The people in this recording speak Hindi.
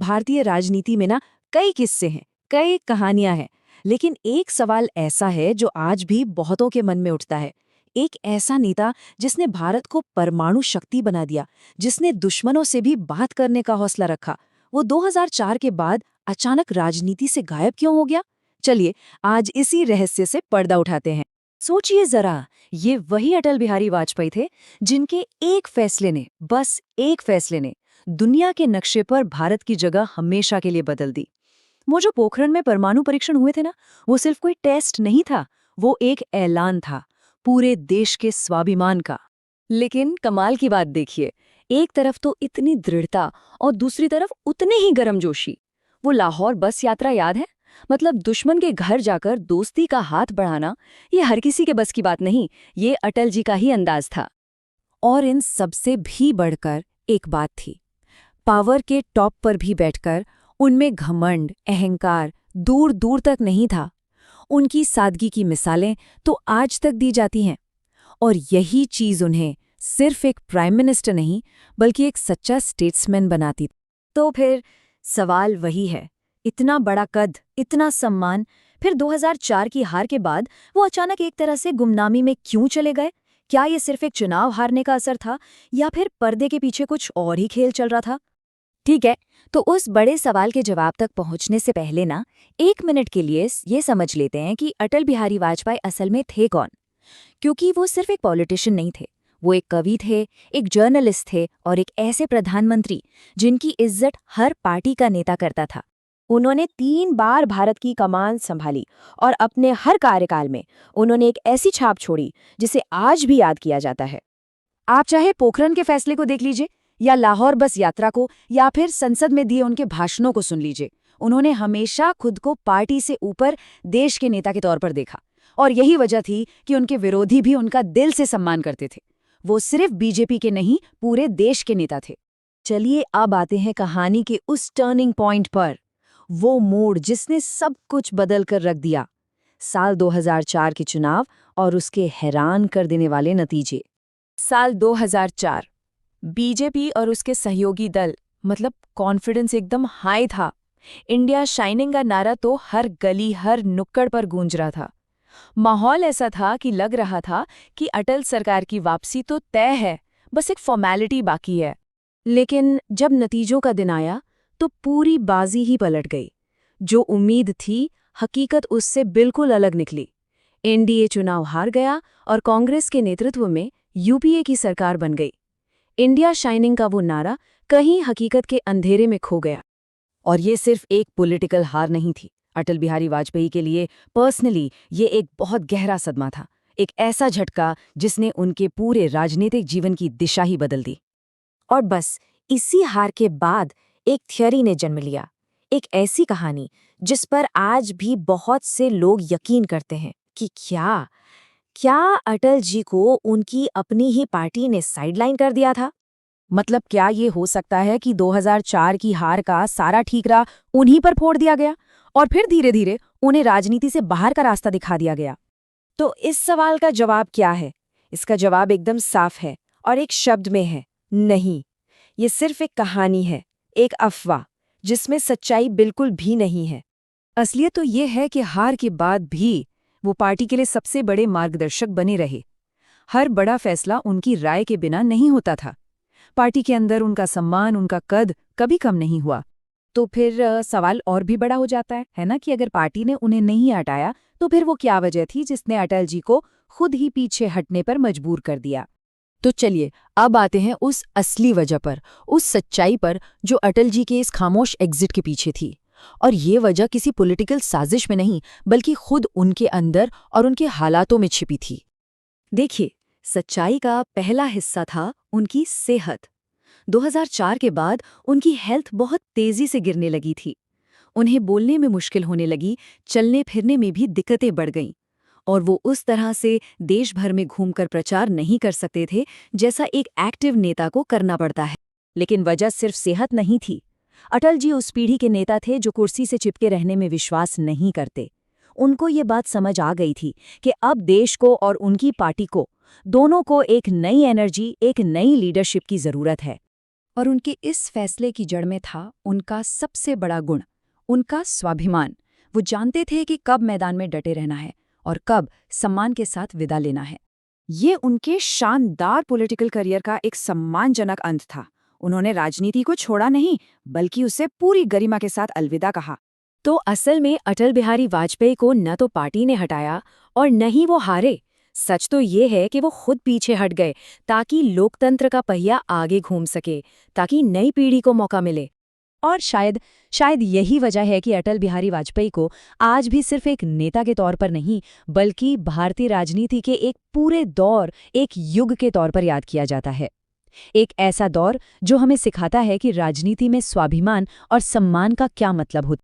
भारतीय राजनीति में ना कई किस्से हैं, कई कहानियां हैं, लेकिन एक सवाल ऐसा है जो आज भी बहुतों के मन में उठता है। एक ऐसा नेता जिसने भारत को परमाणु शक्ति बना दिया, जिसने दुश्मनों से भी बात करने का हौसला रखा, वो 2004 के बाद अचानक राजनीति से गायब क्यों हो गया? चलिए आज इसी रहस्य से पर्दा उठाते हैं। सोचिए जरा, ये वही अटल बिहारी वाजपेयी थे जिनके एक फैसले ने, बस एक फैसले ने दुनिया के नक्शे पर भारत की जगह हमेशा के लिए बदल दी। वो जो पोखरण में परमाणु परीक्षण हुए थे ना, वो सिर्फ कोई टेस्ट नहीं था, वो एक ऐलान था पूरे देश के स्वाभिमान का। लेकिन कमाल की बात देखिए, एक तरफ तो इतनी दृढ़ता और दूसरी तरफ उतने ही गर्मजोशी। वो लाहौर बस यात्रा याद है? मतलब दुश्मन के घर जाकर दोस्ती का हाथ बढ़ाना, ये हर किसी के बस की बात नहीं, ये अटल जी का ही अंदाज था। और इन सबसे भी बढ़कर एक बात थी, पावर के टॉप पर भी बैठकर उनमें घमंड, अहंकार दूर दूर तक नहीं था। उनकी सादगी की मिसालें तो आज तक दी जाती हैं, और यही चीज उन्हें सिर्फ एक प्राइम मिनिस्टर नहीं बल्कि एक सच्चा स्टेट्समैन बनाती। तो फिर सवाल वही है, इतना बड़ा कद, इतना सम्मान, फिर 2004 की हार के बाद वो अचानक एक तरह से गुमनामी में क्यों चले गए? क्या ये सिर्फ एक चुनाव हारने का असर था, या फिर पर्दे के पीछे कुछ और ही खेल चल रहा था? ठीक है, तो उस बड़े सवाल के जवाब तक पहुंचने से पहले ना, एक मिनट के लिए ये समझ लेते हैं कि अटल बिहारी वाजपेयी असल में थे कौन। क्योंकि वो सिर्फ एक पॉलिटिशियन नहीं थे, वो एक कवि थे, एक जर्नलिस्ट थे और एक ऐसे प्रधानमंत्री जिनकी इज्जत हर पार्टी का नेता करता था। उन्होंने 3 बार भारत की कमान संभाली और अपने हर कार्यकाल में उन्होंने एक ऐसी छाप छोड़ी जिसे आज भी याद किया जाता है। आप चाहे पोखरण के फैसले को देख लीजिए, या लाहौर बस यात्रा को, या फिर संसद में दिए उनके भाषणों को सुन लीजिए, उन्होंने हमेशा खुद को पार्टी से ऊपर देश के नेता के तौर पर देखा। और यही वजह थी कि उनके विरोधी भी उनका दिल से सम्मान करते थे। वो सिर्फ बीजेपी के नहीं, पूरे देश के नेता थे। चलिए अब आते हैं कहानी के उस टर्निंग पॉइंट पर, वो मोड़ जिसने सब कुछ बदल कर रख दिया। साल 2004 के चुनाव और उसके हैरान कर देने वाले नतीजे। साल 2004, बीजेपी और उसके सहयोगी दल, मतलब कॉन्फिडेंस एकदम हाई था। इंडिया शाइनिंग का नारा तो हर गली, हर नुक्कड़ पर गूंज रहा था। माहौल ऐसा था कि लग रहा था कि अटल सरकार की वापसी तो तय है, बस एक फॉर्मेलिटी बाकी है। लेकिन जब नतीजों का दिन आया तो पूरी बाजी ही पलट गई। जो उम्मीद थी, हकीकत उससे बिल्कुल अलग निकली। एनडीए चुनाव हार गया और कांग्रेस के नेतृत्व में यूपीए की सरकार बन गई। इंडिया शाइनिंग का वो नारा कहीं हकीकत के अंधेरे में खो गया। और ये सिर्फ एक पॉलिटिकल हार नहीं थी, अटल बिहारी वाजपेयी के लिए पर्सनली ये एक बहुत गहरा सदमा था, एक ऐसा झटका जिसने उनके पूरे राजनीतिक जीवन की दिशा ही बदल दी। और बस इसी हार के बाद एक थ्योरी ने जन्म लिया, एक ऐसी कहानी जिस पर आज भी बहुत से लोग यकीन करते हैं कि क्या अटल जी को उनकी अपनी ही पार्टी ने साइडलाइन कर दिया था? मतलब क्या ये हो सकता है कि 2004 की हार का सारा ठीकरा उन्हीं पर फोड़ दिया गया और फिर धीरे धीरे उन्हें राजनीति से बाहर का रास्ता दिखा दिया गया? तो इस सवाल का जवाब क्या है? इसका जवाब एकदम साफ है और एक शब्द में है, नहीं। ये सिर्फ एक कहानी है, एक अफवाह जिसमें सच्चाई बिल्कुल भी नहीं है। असलियत तो ये है कि हार के बाद भी वो पार्टी के लिए सबसे बड़े मार्गदर्शक बने रहे। हर बड़ा फैसला उनकी राय के बिना नहीं होता था। पार्टी के अंदर उनका सम्मान, उनका कद कभी कम नहीं हुआ। तो फिर सवाल और भी बड़ा हो जाता है ना, कि अगर पार्टी ने उन्हें नहीं हटाया तो फिर वो क्या वजह थी जिसने अटल जी को खुद ही पीछे हटने पर मजबूर कर दिया? तो चलिए अब आते हैं उस असली वजह पर, उस सच्चाई पर जो अटल जी के इस खामोश एग्जिट के पीछे थी। और ये वजह किसी पॉलिटिकल साजिश में नहीं, बल्कि खुद उनके अंदर और उनके हालातों में छिपी थी। देखिए, सच्चाई का पहला हिस्सा था उनकी सेहत। 2004 के बाद उनकी हेल्थ बहुत तेजी से गिरने लगी थी। उन्हें बोलने में मुश्किल होने लगी, चलने फिरने में भी दिक्कतें बढ़ गईं। और वो उस तरह से देश भर में घूमकर प्रचार नहीं कर सकते थे जैसा एक एक्टिव नेता को करना पड़ता है। लेकिन वजह सिर्फ सेहत नहीं थी। अटल जी उस पीढ़ी के नेता थे जो कुर्सी से चिपके रहने में विश्वास नहीं करते। उनको ये बात समझ आ गई थी कि अब देश को और उनकी पार्टी को, दोनों को एक नई एनर्जी, एक नई लीडरशिप की जरूरत है। और उनके इस फैसले की जड़ में था उनका सबसे बड़ा गुण, उनका स्वाभिमान। वो जानते थे कि कब मैदान में डटे रहना है और कब सम्मान के साथ विदा लेना है। ये उनके शानदार पॉलिटिकल करियर का एक सम्मानजनक अंत था। उन्होंने राजनीति को छोड़ा नहीं, बल्कि उसे पूरी गरिमा के साथ अलविदा कहा। तो असल में अटल बिहारी वाजपेयी को न तो पार्टी ने हटाया और न ही वो हारे। सच तो ये है कि वो खुद पीछे हट गए ताकि लोकतंत्र का पहिया आगे घूम सके, ताकि नई पीढ़ी को मौका मिले। और शायद यही वजह है कि अटल बिहारी वाजपेयी को आज भी सिर्फ एक नेता के तौर पर नहीं, बल्कि भारतीय राजनीति के एक पूरे दौर, एक युग के तौर पर याद किया जाता है। एक ऐसा दौर जो हमें सिखाता है कि राजनीति में स्वाभिमान और सम्मान का क्या मतलब होता है।